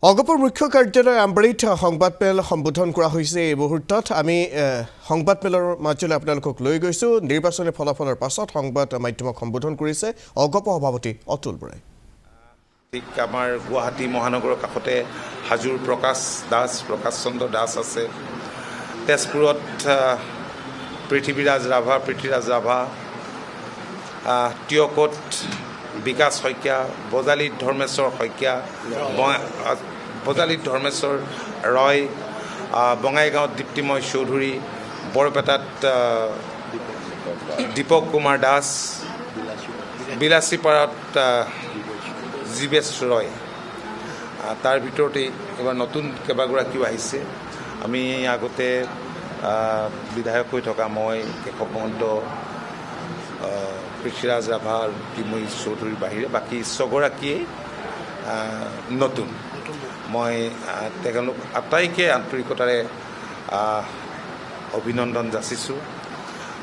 অগপৰ মুখ্য কাৰ্যালয় আমবাৰীত সংবাদমেল সম্বোধন কৰা হৈছে এই মুহূৰ্তত আমি সংবাদমেলৰ মাজলৈ আপোনালোকক লৈ গৈছোঁ নিৰ্বাচনী ফলাফলৰ পাছত সংবাদ মাধ্যমক সম্বোধন কৰিছে অগপ সভাপতি অতুল বৰাই আমাৰ গুৱাহাটী মহানগৰৰ কাষতে হাজোৰ প্ৰকাশ চন্দ্ৰ দাস আছে তেজপুৰত পৃথ্বীৰাজ ৰাভা টিয়কত বিকাশ শইকীয়া বজালীত ধৰ্মেশ্বৰ শইকীয়া বজালীত ধৰ্মেশ্বৰ ৰয় বঙাইগাঁৱত দীপ্তিময় চৌধুৰী বৰপেটাত দীপক কুমাৰ দাস বিলাসীপাৰাত জীৱেশ ৰয় তাৰ ভিতৰতে এবাৰ নতুন কেইবাগৰাকীও আহিছে আমি আগতে বিধায়ক হৈ থকা মই কেশৱ মহন্ত পৃথ্বীৰাজ ৰাভা টিময় চৌধুৰীৰ বাহিৰে বাকী ছগৰাকীয়ে নতুন মই তেওঁলোক আটাইকে আন্তৰিকতাৰে অভিনন্দন যাচিছোঁ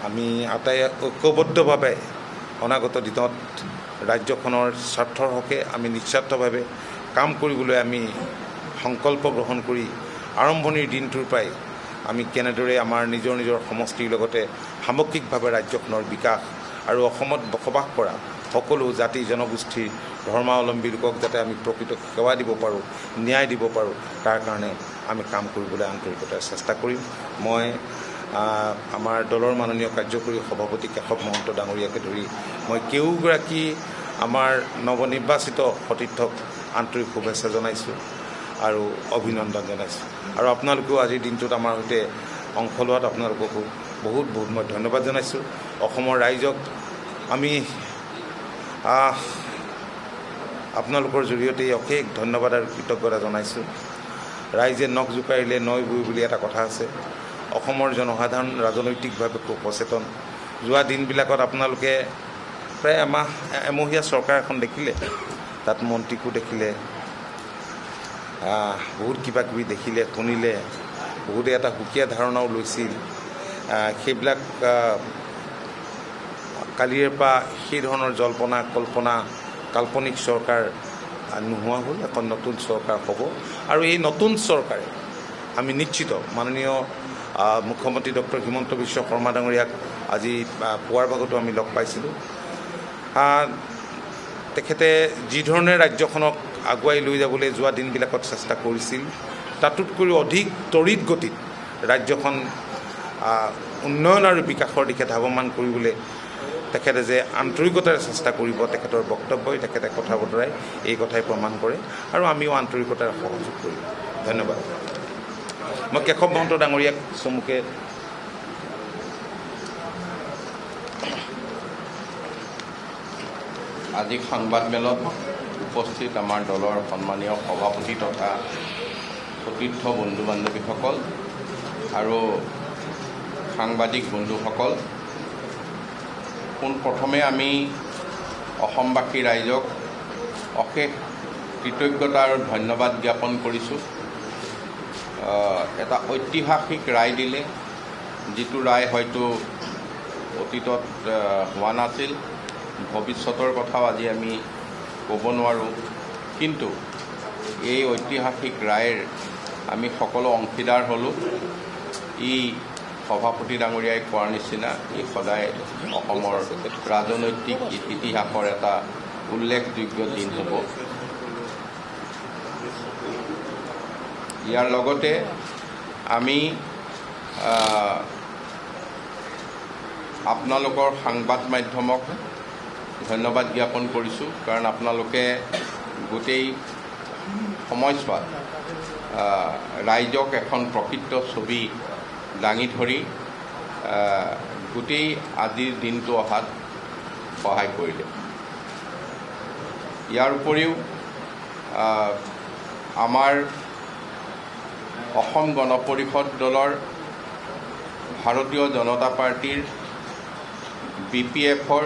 আমি আটাই ঐক্যবদ্ধভাৱে অনাগত দিনত ৰাজ্যখনৰ স্বাৰ্থৰ হকে আমি নিস্বাৰ্থভাৱে কাম কৰিবলৈ আমি সংকল্প গ্ৰহণ কৰি আৰম্ভণিৰ দিনটোৰ পৰাই আমি কেনেদৰে আমাৰ নিজৰ সমষ্টিৰ লগতে সামগ্ৰিকভাৱে ৰাজ্যখনৰ বিকাশ আৰু অসমত বসবাস কৰা সকলো জাতি জনগোষ্ঠীৰ ধৰ্মাৱলম্বী লোকক যাতে আমি প্ৰকৃত সেৱা দিব পাৰোঁ ন্যায় দিব পাৰোঁ তাৰ কাৰণে আমি কাম কৰিবলৈ আন্তৰিকতাৰে চেষ্টা কৰিম মই আমাৰ দলৰ মাননীয় কাৰ্যকৰী সভাপতি কেশৱ মহন্ত ডাঙৰীয়াকে ধৰি মই কেওগৰাকী আমাৰ নৱনিৰ্বাচিত সতীৰ্থক আন্তৰিক শুভেচ্ছা জনাইছোঁ আৰু অভিনন্দন জনাইছোঁ আৰু আপোনালোকেও আজিৰ দিনটোত আমাৰ সৈতে অংশ লোৱাত আপোনালোককো বহুত মই ধন্যবাদ জনাইছোঁ অসমৰ ৰাইজক আমি আপোনালোকৰ জৰিয়তে অশেষ ধন্যবাদ আৰু কৃতজ্ঞতা জনাইছোঁ ৰাইজে নখ জোকাৰিলে নৈ বৈ বুলি এটা কথা আছে অসমৰ জনসাধাৰণ ৰাজনৈতিকভাৱে খুব সচেতন যোৱা দিনবিলাকত আপোনালোকে প্ৰায় এমহীয়া চৰকাৰ এখন দেখিলে তাত মন্ত্ৰীকো দেখিলে বহুত কিবা কিবি দেখিলে শুনিলে বহুতে এটা সুকীয়া ধাৰণাও লৈছিল সেইবিলাক কালিৰে পৰা সেই ধৰণৰ জল্পনা কল্পনা কাল্পনিক চৰকাৰ নোহোৱা হ'ল এখন নতুন চৰকাৰ হ'ব আৰু এই নতুন চৰকাৰে আমি নিশ্চিত মাননীয় মুখ্যমন্ত্ৰী ডক্টৰ হিমন্ত বিশ্ব শৰ্মা ডাঙৰীয়াক আজি পুৱাৰ ভাগতো আমি লগ পাইছিলোঁ তেখেতে যিধৰণে ৰাজ্যখনক আগুৱাই লৈ যাবলৈ যোৱা দিনবিলাকত চেষ্টা কৰিছিল তাতোতকৈ অধিক তড়িৎ গতিত ৰাজ্যখন উন্নয়ন আৰু বিকাশৰ দিশে ধাৱমান কৰিবলৈ তেখেতে যে আন্তৰিকতাৰে চেষ্টা কৰিব তেখেতৰ বক্তব্যই তেখেতে কথা বতৰাই এই কথাই প্ৰমাণ কৰে আৰু আমিও আন্তৰিকতাৰে সহযোগ কৰিম ধন্যবাদ মই কেশৱ মহন্ত ডাঙৰীয়াক চমুকে আজি সংবাদমেলত উপস্থিত আমাৰ দলৰ সন্মানীয় সভাপতি তথা সতীৰ্থ বন্ধু বান্ধৱীসকল আৰু সাংবাদিক বন্ধুসকল পোনপ্ৰথমে আমি অসমবাসী ৰাইজক অশেষ কৃতজ্ঞতা আৰু ধন্যবাদ জ্ঞাপন কৰিছোঁ এটা ঐতিহাসিক ৰায় দিলে যিটো ৰায় হয়তো অতীতত হোৱা নাছিল ভৱিষ্যতৰ কথাও আজি আমি ক'ব নোৱাৰোঁ কিন্তু এই ঐতিহাসিক ৰায়ৰ আমি সকলো অংশীদাৰ হ'লোঁ ই সভাপতি ডাঙৰীয়াই কোৱাৰ নিচিনা ই সদায় অসমৰ ৰাজনৈতিক ইতিহাসৰ এটা উল্লেখযোগ্য দিন হ'ব ইয়াৰ লগতে আমি আপোনালোকৰ সংবাদ মাধ্যমক ধন্যবাদ জ্ঞাপন কৰিছোঁ কাৰণ আপোনালোকে গোটেই সময়ছোৱাত ৰাইজক এখন প্ৰকৃত ছবি দাঙি ধৰি গোটেই আজিৰ দিনটো অহাত সহায় কৰিলে ইয়াৰ উপৰিও আমাৰ অসম গণ পৰিষদ দলৰ ভাৰতীয় জনতা পাৰ্টীৰ BPFৰ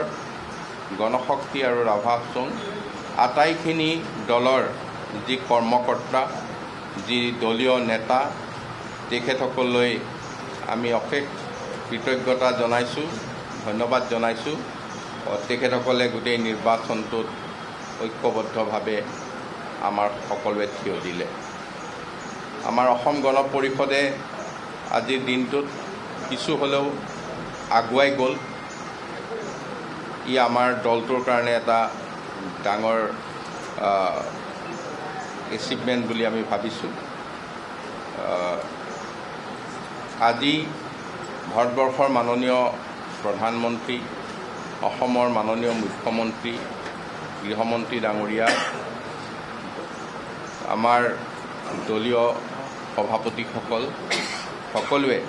গণশক্তি আৰু ৰাভা আশ্ৰম আটাইখিনি দলৰ যি কৰ্মকৰ্তা যি দলীয় নেতা তেখেতসকললৈ আমি অশেষ কৃতজ্ঞতা জনাইছোঁ ধন্যবাদ জনাইছোঁ তেখেতসকলে গোটেই নিৰ্বাচনটোত ঐক্যবদ্ধভাৱে আমাৰ সকলোৱে থিয় দিলে। আমাৰ অসম গণ পৰিষদে আজিৰ দিনটোত কিছু হ'লেও আগুৱাই গ'ল। ই আমাৰ দলটোৰ কাৰণে এটা ডাঙৰ এচিভমেণ্ট বুলি আমি ভাবিছোঁ। আজি ভাৰতবৰ্ষৰ মাননীয় প্ৰধানমন্ত্ৰী, অসমৰ মাননীয় মুখ্যমন্ত্ৰী, গৃহমন্ত্ৰী ডাঙৰীয়া, আমাৰ দলীয় সভাপতিসকল সকলোৱে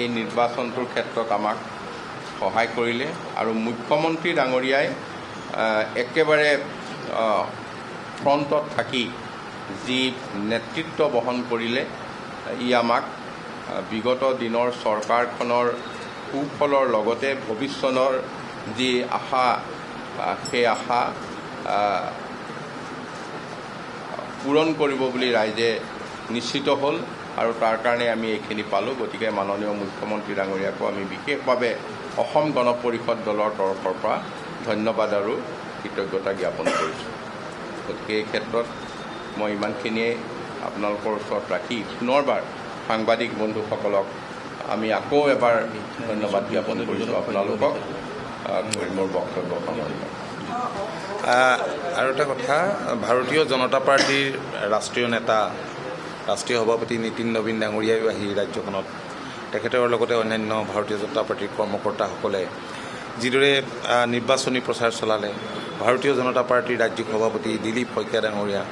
এই নিৰ্বাচনটোৰ ক্ষেত্ৰত আমাক সহায় কৰিলে আৰু মুখ্যমন্ত্ৰী ডাঙৰীয়াই একেবাৰে ফ্ৰণ্টত থাকি যি নেতৃত্ব বহন কৰিলে, ই আমাক বিগত দিনৰ চৰকাৰখনৰ সুফলৰ লগতে ভৱিষ্যতৰ যি আশা, সেই আশা পূৰণ কৰিব বুলি ৰাইজে নিশ্চিত হ'ল আৰু তাৰ কাৰণে আমি এইখিনি পালোঁ। গতিকে মাননীয় মুখ্যমন্ত্ৰী ডাঙৰীয়াকো আমি বিশেষভাৱে অসম গণ পৰিষদ দলৰ তৰফৰ পৰা ধন্যবাদ আৰু কৃতজ্ঞতা জ্ঞাপন কৰিছোঁ। গতিকে এই ক্ষেত্ৰত মই ইমানখিনিয়ে আপোনালোকৰ ওচৰত ৰাখি পুনৰবাৰ সাংবাদিক বন্ধুসকলক আমি আকৌ এবাৰ ধন্যবাদ জ্ঞাপন কৰিছোঁ আপোনালোকক। মোৰ বক্তব্য সামৰিছোঁ। আৰু এটা কথা, ভাৰতীয় জনতা পাৰ্টীৰ ৰাষ্ট্ৰীয় নেতা, ৰাষ্ট্ৰীয় সভাপতি নীতিন নবীন ডাঙৰীয়াইও আহি ৰাজ্যখনত তেখেতৰ লগতে অন্যান্য ভাৰতীয় জনতা পাৰ্টীৰ কৰ্মকৰ্তাসকলে যিদৰে নিৰ্বাচনী প্ৰচাৰ চলালে, ভাৰতীয় জনতা পাৰ্টীৰ ৰাজ্যিক সভাপতি দিলীপ শইকীয়া ডাঙৰীয়া,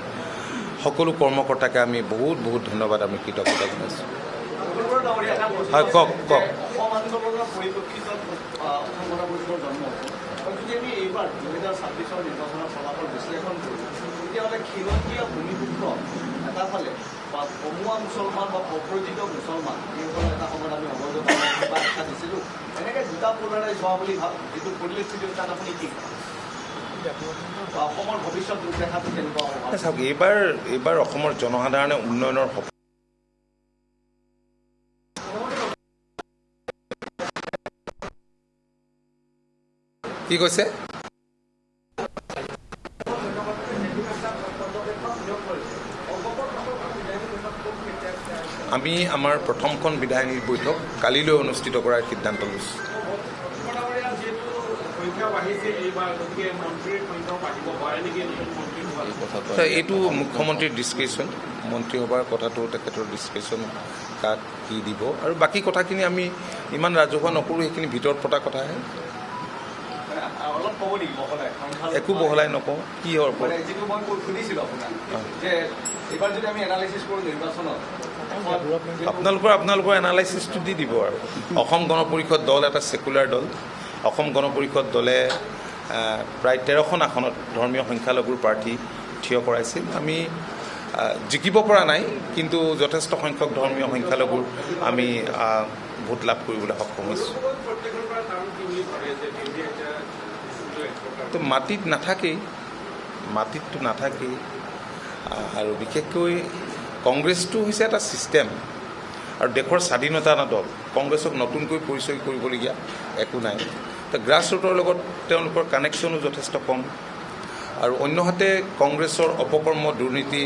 সকলো কৰ্মকৰ্তাকে আমি বহুত বহুত ধন্যবাদ, আমি কৃতজ্ঞতা জনাইছোঁ। হয়, কওক। যদি আমি এইবাৰ 2026 নিৰ্বাচনৰ ফলাফল বিশ্লেষণ কৰোঁ, তেতিয়াহ'লে খিলঞ্জীয়া ভূমিপুত্ৰ এটা ফালে বা কমুৱা মুছলমান বা প্ৰব্ৰজিত মুছলমান, এইসকল এটা সময়ত আমি অবৈধ বা দেখা দিছিলোঁ, এনেকৈ দুটা পলাৰাইজ হোৱা বুলি যিটো পৰিলক্ষিত, তাত আপুনি কি অসমৰ ভৱিষ্যত ৰূপৰেখাটো কেনেকুৱা হ'ব? চাওক, এইবাৰ অসমৰ জনসাধাৰণে উন্নয়নৰ কি কৈছে? আমি আমাৰ প্ৰথমখন বিধায়িনী বৈঠক কালিলৈ অনুষ্ঠিত কৰাৰ সিদ্ধান্ত লৈছোঁ। এইটো মুখ্যমন্ত্ৰীৰ ডিছক্ৰিপশ্যন, মন্ত্ৰীসভাৰ কথাটো তেখেতৰ ডিছক্ৰিপশ্যন, কাক কি দিব, আৰু বাকী কথাখিনি আমি ইমান ৰাজহুৱা নকৰোঁ, সেইখিনি ভিতৰত পতা কথাহে। একো বহলাই নকওঁ। কি হয় যিটো মই সুধিছিলোঁ আপোনাক যে এইবাৰ যদি আমি এনালাইচিছ কৰোঁ নিৰ্বাচনত, আপোনালোকৰ এনালাইচিছটো দি দিব। আৰু অসম গণ পৰিষদ দল এটা ছেকুলাৰ দল। অসম গণ পৰিষদ দলে প্ৰায় 13খন আসনত ধৰ্মীয় সংখ্যালঘুৰ প্ৰাৰ্থী থিয় কৰাইছিল। আমি জিকিব পৰা নাই, কিন্তু যথেষ্ট সংখ্যক ধৰ্মীয় সংখ্যালঘুৰ আমি ভোট লাভ কৰিবলৈ সক্ষম হৈছোঁ। তো মাটিতটো নাথাকেই। আৰু বিশেষকৈ কংগ্ৰেছটো হৈছে এটা ছিষ্টেম আৰু দেশৰ স্বাধীনতা দল। কংগ্ৰেছক নতুনকৈ পৰিচয় কৰিবলগীয়া একো নাই। তো গ্ৰাছ ৰুটৰ লগত তেওঁলোকৰ কানেকশ্যনো যথেষ্ট কম। আৰু অন্যহাতে কংগ্ৰেছৰ অপকৰ্ম, দুৰ্নীতি,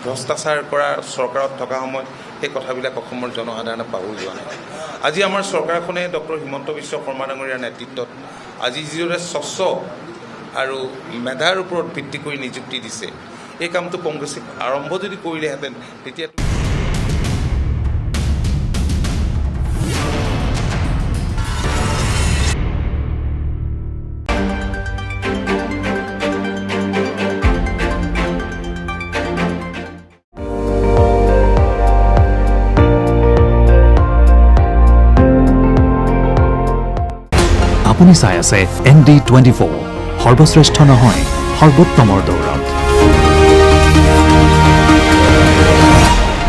ভ্ৰষ্টাচাৰ কৰা চৰকাৰত থকা সময়ত সেই কথাবিলাক অসমৰ জনসাধাৰণে পাহৰি যোৱা নাই। আজি আমাৰ চৰকাৰখনে ডক্টৰ হিমন্ত বিশ্ব শৰ্মা ডাঙৰীয়াৰ নেতৃত্বত আজি যিদৰে স্বচ্ছ আৰু মেধাৰ ওপৰত ভিত্তি কৰি নিযুক্তি দিছে, এই কামটো কংগ্ৰেছে আৰম্ভ যদি কৰিলেহেঁতেন তেতিয়া আপুনি চাই আছে ND24, সৰ্বশ্ৰেষ্ঠ নহয় সৰ্বোত্তমৰ দৌৰত।